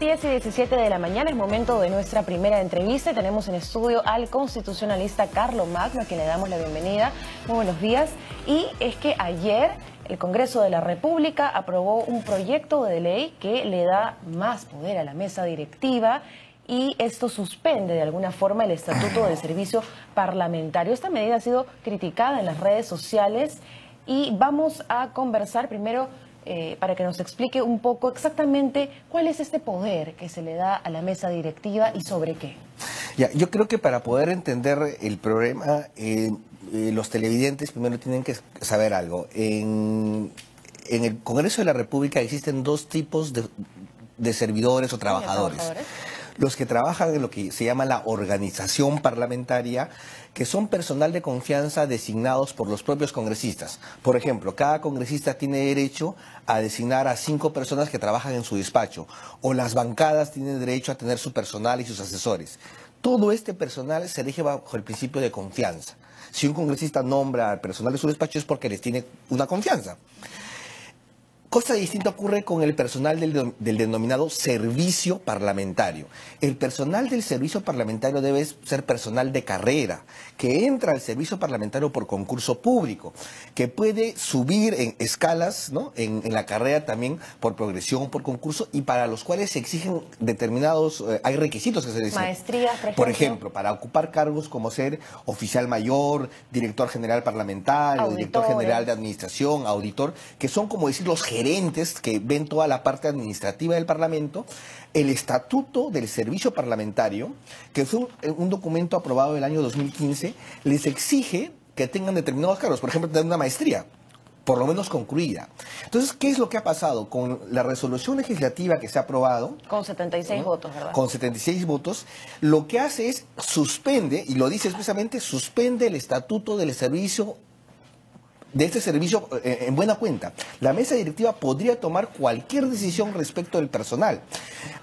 10:17 de la mañana, es momento de nuestra primera entrevista. Tenemos en estudio al constitucionalista Carlo Magno, a quien le damos la bienvenida. Muy buenos días. Y es que ayer el Congreso de la República aprobó un proyecto de ley que le da más poder a la mesa directiva y esto suspende de alguna forma el Estatuto del Servicio Parlamentario. Esta medida ha sido criticada en las redes sociales y vamos a conversar primero para que nos explique un poco exactamente cuál es este poder que se le da a la mesa directiva y sobre qué. Ya, yo creo que para poder entender el problema, los televidentes primero tienen que saber algo. En el Congreso de la República existen dos tipos de servidores o trabajadores. Los que trabajan en lo que se llama la organización parlamentaria, que son personal de confianza designados por los propios congresistas. Por ejemplo, cada congresista tiene derecho a designar a 5 personas que trabajan en su despacho, o las bancadas tienen derecho a tener su personal y sus asesores. Todo este personal se rige bajo el principio de confianza. Si un congresista nombra al personal de su despacho es porque les tiene una confianza. Cosa distinta ocurre con el personal del denominado servicio parlamentario. El personal del servicio parlamentario debe ser personal de carrera, que entra al servicio parlamentario por concurso público, que puede subir en escalas, ¿no?, en la carrera también por progresión, por concurso, y para los cuales se exigen determinados, hay requisitos que se dicen. Maestrías, por ejemplo, para ocupar cargos como ser oficial mayor, director general parlamentario, director general de administración, auditor, que son, como decir, los gerentes que ven toda la parte administrativa del Parlamento. El Estatuto del Servicio Parlamentario, que fue un documento aprobado en el año 2015, les exige que tengan determinados cargos, por ejemplo, tener una maestría, por lo menos concluida. Entonces, ¿qué es lo que ha pasado? Con la resolución legislativa que se ha aprobado... Con 76 votos, ¿verdad? Con 76 votos, lo que hace es suspende, y lo dice expresamente, suspende el Estatuto del Servicio de este servicio en buena cuenta. La mesa directiva podría tomar cualquier decisión respecto del personal.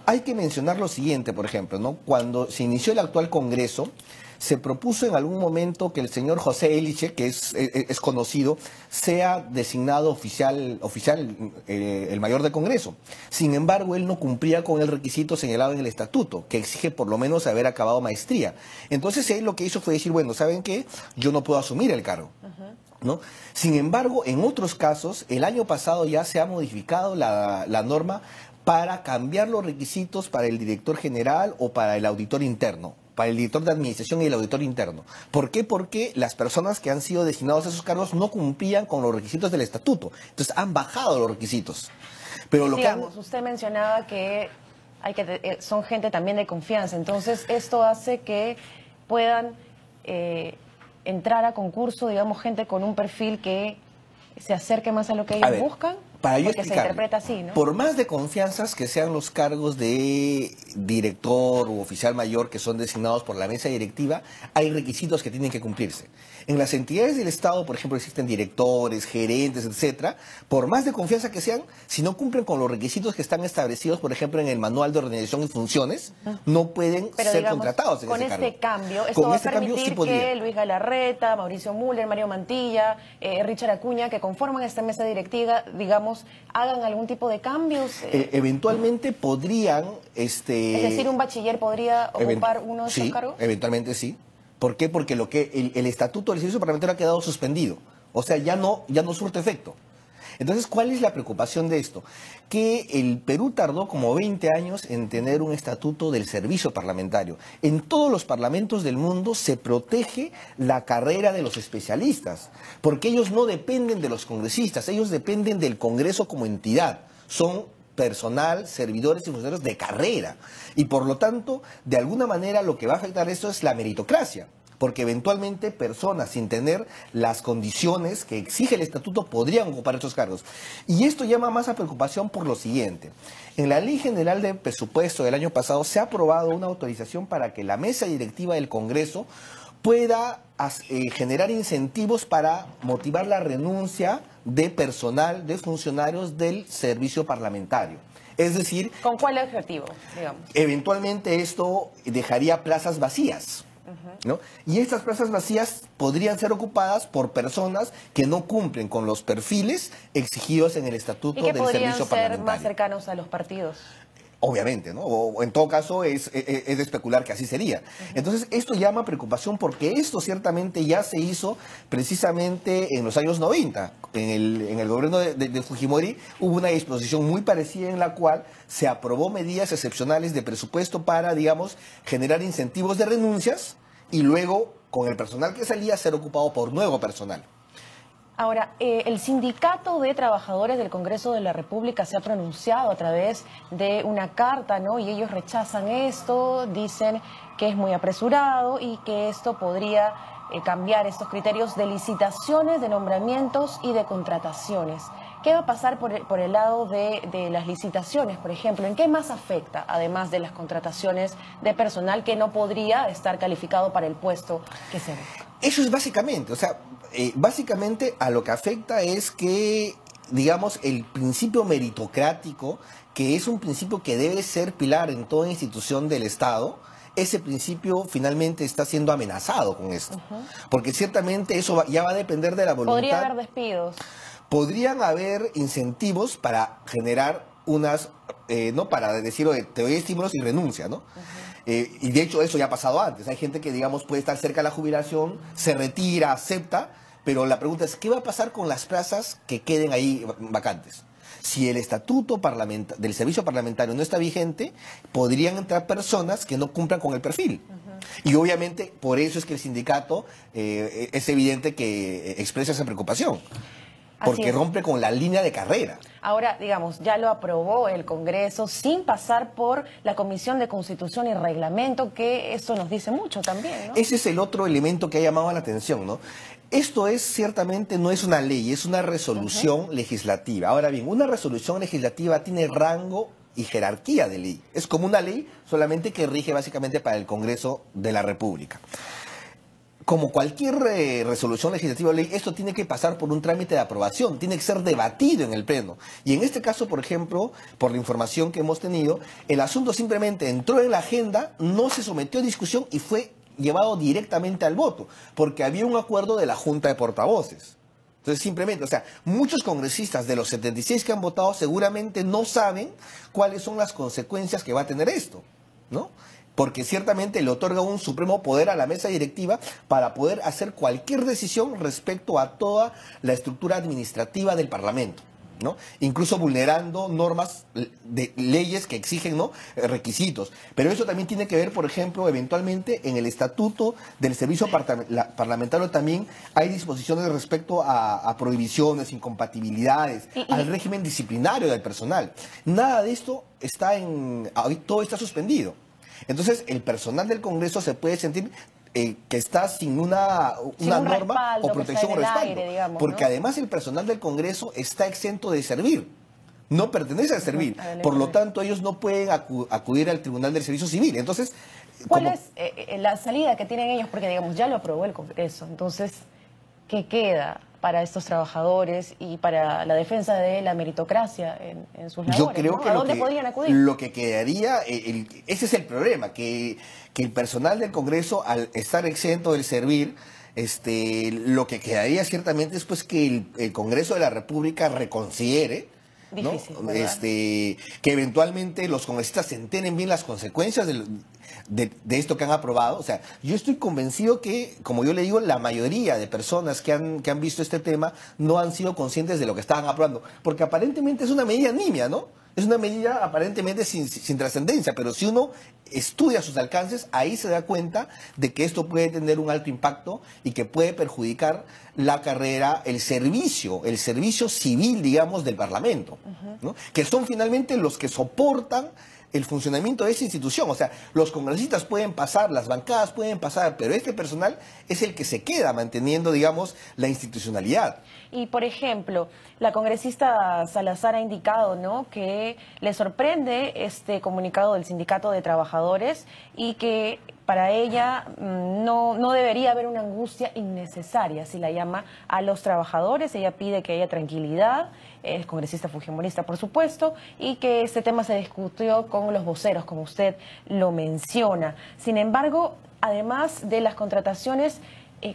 Hay que mencionar lo siguiente, por ejemplo, ¿no? Cuando se inició el actual Congreso, se propuso en algún momento que el señor José Eliche, que es conocido, sea designado oficial el mayor del Congreso. Sin embargo, él no cumplía con el requisito señalado en el estatuto, que exige por lo menos haber acabado maestría. Entonces él lo que hizo fue decir, bueno, ¿saben qué? Yo no puedo asumir el cargo, ¿no? Sin embargo, en otros casos, el año pasado ya se ha modificado la norma para cambiar los requisitos para el director general o para el auditor interno, para el director de administración y el auditor interno. ¿Por qué? Porque las personas que han sido designados a esos cargos no cumplían con los requisitos del estatuto. Entonces han bajado los requisitos. Pero usted mencionaba que son gente también de confianza, entonces esto hace que puedan entrar a concurso, digamos, gente con un perfil que se acerque más a lo que ellos buscan. Para yo porque se interpreta así, ¿no? Por más de confianzas que sean los cargos de director u oficial mayor que son designados por la mesa directiva, hay requisitos que tienen que cumplirse. En las entidades del Estado, por ejemplo, existen directores, gerentes, etcétera. Por más de confianza que sean, si no cumplen con los requisitos que están establecidos, por ejemplo, en el Manual de Organización y Funciones, no pueden ser contratados en ese cargo. Con este cambio, esto va a permitir que Luis Galarreta, Mauricio Müller, Mario Mantilla, Richard Acuña, que conforman esta mesa directiva, digamos, hagan algún tipo de cambios. Eventualmente podrían... Es decir, un bachiller podría ocupar uno de esos cargos. Eventualmente sí. ¿Por qué? Porque el Estatuto del Servicio Parlamentario ha quedado suspendido. O sea, ya no surte efecto. Entonces, ¿cuál es la preocupación de esto? Que el Perú tardó como 20 años en tener un estatuto del servicio parlamentario. En todos los parlamentos del mundo se protege la carrera de los especialistas, porque ellos no dependen de los congresistas, ellos dependen del Congreso como entidad. Son personal, servidores y funcionarios de carrera. Y por lo tanto, de alguna manera lo que va a afectar esto es la meritocracia, porque eventualmente personas sin tener las condiciones que exige el estatuto podrían ocupar estos cargos. Y esto llama más a preocupación por lo siguiente. En la Ley General de Presupuesto del año pasado se ha aprobado una autorización para que la mesa directiva del Congreso pueda generar incentivos para motivar la renuncia de personal, de funcionarios del servicio parlamentario. Es decir... ¿Con cuál objetivo, digamos? Eventualmente esto dejaría plazas vacías, ¿no? Y estas plazas vacías podrían ser ocupadas por personas que no cumplen con los perfiles exigidos en el Estatuto del Servicio Parlamentario. ¿Y que podrían ser más cercanos a los partidos? Obviamente, ¿no? O en todo caso es de especular que así sería. Entonces, esto llama preocupación porque esto ciertamente ya se hizo precisamente en los años 90. En el gobierno de Fujimori hubo una disposición muy parecida en la cual se aprobó medidas excepcionales de presupuesto para, digamos, generar incentivos de renuncias y luego, con el personal que salía, ser ocupado por nuevo personal. Ahora, el Sindicato de Trabajadores del Congreso de la República se ha pronunciado a través de una carta, ¿no? Y ellos rechazan esto, dicen que es muy apresurado y que esto podría cambiar estos criterios de licitaciones, de nombramientos y de contrataciones. ¿Qué va a pasar por el lado de las licitaciones, por ejemplo? ¿En qué más afecta, además de las contrataciones de personal que no podría estar calificado para el puesto que se busca? Eso es básicamente, o sea, básicamente a lo que afecta es que, digamos, el principio meritocrático, que es un principio que debe ser pilar en toda institución del Estado, ese principio finalmente está siendo amenazado con esto. Porque ciertamente eso ya va a depender de la voluntad. ¿Podría haber despidos? Podrían haber incentivos para generar unas, no para decir, oye, te doy estímulos y renuncia, ¿no? Y de hecho eso ya ha pasado antes. Hay gente que, digamos, puede estar cerca de la jubilación, se retira, acepta, pero la pregunta es, ¿qué va a pasar con las plazas que queden ahí vacantes? Si el estatuto del servicio parlamentario no está vigente, podrían entrar personas que no cumplan con el perfil. Y obviamente por eso es que el sindicato es evidente que expresa esa preocupación. Porque rompe con la línea de carrera. Ahora, digamos, ya lo aprobó el Congreso sin pasar por la Comisión de Constitución y Reglamento, que eso nos dice mucho también, ¿no? Ese es el otro elemento que ha llamado la atención, ¿no? Esto es ciertamente, no es una ley, es una resolución legislativa. Ahora bien, una resolución legislativa tiene rango y jerarquía de ley. Es como una ley, solamente que rige básicamente para el Congreso de la República. Como cualquier resolución legislativa o ley, esto tiene que pasar por un trámite de aprobación, tiene que ser debatido en el Pleno. Y en este caso, por ejemplo, por la información que hemos tenido, el asunto simplemente entró en la agenda, no se sometió a discusión y fue llevado directamente al voto, porque había un acuerdo de la Junta de Portavoces. Entonces, simplemente, o sea, muchos congresistas de los 76 que han votado seguramente no saben cuáles son las consecuencias que va a tener esto, ¿no? Porque ciertamente le otorga un supremo poder a la mesa directiva para poder hacer cualquier decisión respecto a toda la estructura administrativa del Parlamento, ¿no? Incluso vulnerando normas de leyes que exigen, ¿no?, requisitos. Pero eso también tiene que ver, por ejemplo, eventualmente en el estatuto del servicio parlamentario también hay disposiciones respecto a prohibiciones, incompatibilidades, al régimen disciplinario del personal. Nada de esto está todo está suspendido. Entonces, el personal del Congreso se puede sentir que está sin una norma respaldo, o protección o respaldo. Aire, digamos, porque ¿no? además el personal del Congreso está exento de servir. No pertenece a servir. Por lo tanto, ellos no pueden acudir al Tribunal del Servicio Civil. Entonces, ¿cuál es la salida que tienen ellos? Porque, digamos, ya lo aprobó el Congreso. Entonces, ¿qué queda para estos trabajadores y para la defensa de la meritocracia en sus labores? Yo creo, ¿no?, que ¿A dónde podrían acudir? Lo que quedaría, ese es el problema, que el personal del Congreso, al estar exento del servir, lo que quedaría ciertamente es pues que el Congreso de la República reconsidere, ¿no?, que eventualmente los congresistas se enteren bien las consecuencias de esto que han aprobado. O sea, yo estoy convencido que, como yo le digo, la mayoría de personas que han visto este tema no han sido conscientes de lo que estaban aprobando, porque aparentemente es una medida nimia, ¿no? Es una medida aparentemente sin trascendencia, pero si uno estudia sus alcances, ahí se da cuenta de que esto puede tener un alto impacto y que puede perjudicar la carrera, el servicio civil, digamos, del Parlamento, ¿no?, que son finalmente los que soportan el funcionamiento de esa institución. O sea, los congresistas pueden pasar, las bancadas pueden pasar, pero este personal es el que se queda manteniendo, digamos, la institucionalidad. Y, por ejemplo, la congresista Salazar ha indicado, ¿no?, que le sorprende este comunicado del Sindicato de Trabajadores y que para ella no debería haber una angustia innecesaria, así la llama, a los trabajadores. Ella pide que haya tranquilidad, es congresista fujimorista, por supuesto, y que este tema se discutió con los voceros, como usted lo menciona. Sin embargo, además de las contrataciones,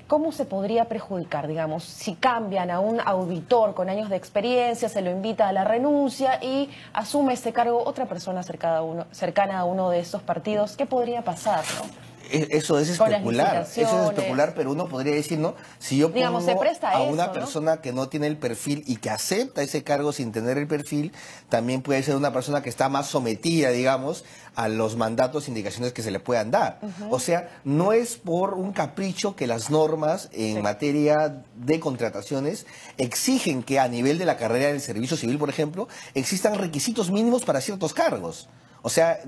¿cómo se podría perjudicar, digamos, si cambian a un auditor con años de experiencia, se lo invita a la renuncia y asume este cargo otra persona cercana a uno de estos partidos? ¿Qué podría pasar, no? Eso es especular, pero uno podría decir, ¿no? Si yo pongo digamos, se presta a una eso, persona, ¿no?, que no tiene el perfil y que acepta ese cargo sin tener el perfil, también puede ser una persona que está más sometida, digamos, a los mandatos e indicaciones que se le puedan dar. O sea, no es por un capricho que las normas en materia de contrataciones exigen que a nivel de la carrera del servicio civil, por ejemplo, existan requisitos mínimos para ciertos cargos. O sea,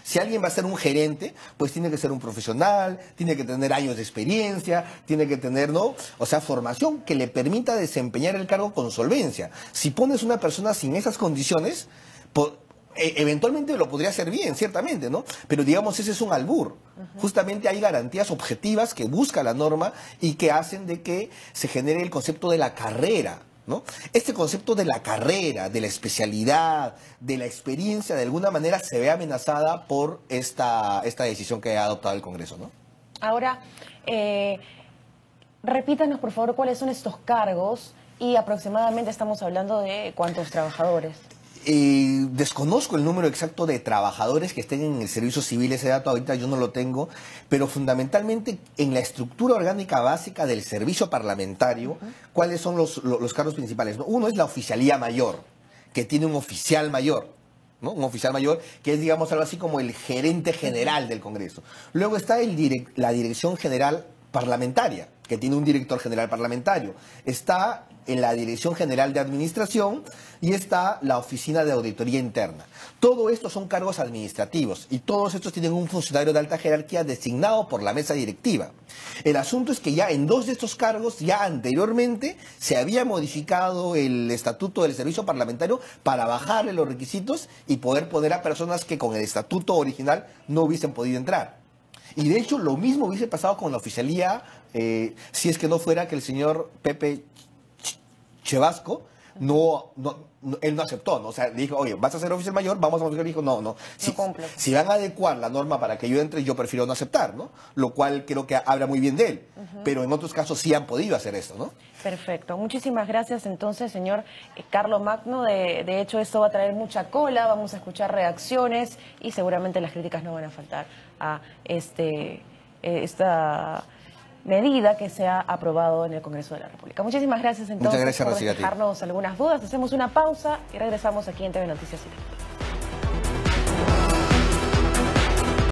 si alguien va a ser un gerente, pues tiene que ser un profesional, tiene que tener años de experiencia, tiene que tener, ¿no?, o sea, formación que le permita desempeñar el cargo con solvencia. Si pones una persona sin esas condiciones, eventualmente lo podría hacer bien, ciertamente, ¿no? Pero digamos, ese es un albur. Justamente hay garantías objetivas que busca la norma y que hacen de que se genere el concepto de la carrera, ¿no? Este concepto de la carrera, de la especialidad, de la experiencia, de alguna manera se ve amenazada por esta decisión que ha adoptado el Congreso, ¿no? Ahora, repítanos por favor cuáles son estos cargos y aproximadamente estamos hablando de cuántos trabajadores. Desconozco el número exacto de trabajadores que estén en el servicio civil, ese dato ahorita yo no lo tengo, pero fundamentalmente en la estructura orgánica básica del servicio parlamentario, ¿cuáles son los cargos principales? Uno es la oficialía mayor, que tiene un oficial mayor, ¿no? Un oficial mayor que es, digamos, algo así como el gerente general del Congreso. Luego está la Dirección General Parlamentaria, que tiene un director general parlamentario. Está en la Dirección General de Administración y está la Oficina de Auditoría Interna. Todo esto son cargos administrativos y todos estos tienen un funcionario de alta jerarquía designado por la mesa directiva. El asunto es que ya en dos de estos cargos, ya anteriormente, se había modificado el estatuto del servicio parlamentario para bajarle los requisitos y poder poner a personas que con el estatuto original no hubiesen podido entrar. Y de hecho lo mismo hubiese pasado con la oficialía si es que no fuera que el señor Pepe Chevasco él no aceptó, ¿no? O sea, le dijo, oye, vas a ser oficial mayor, vamos a modificar. Dijo, no. Si van a adecuar la norma para que yo entre, yo prefiero no aceptar, ¿no? Lo cual creo que habla muy bien de él. Pero en otros casos sí han podido hacer esto, ¿no? Perfecto. Muchísimas gracias entonces, señor Carlo Magno. De hecho, esto va a traer mucha cola, vamos a escuchar reacciones y seguramente las críticas no van a faltar a esta medida que se ha aprobado en el Congreso de la República. Muchísimas gracias entonces por dejarnos algunas dudas. Hacemos una pausa y regresamos aquí en TV Noticias 7.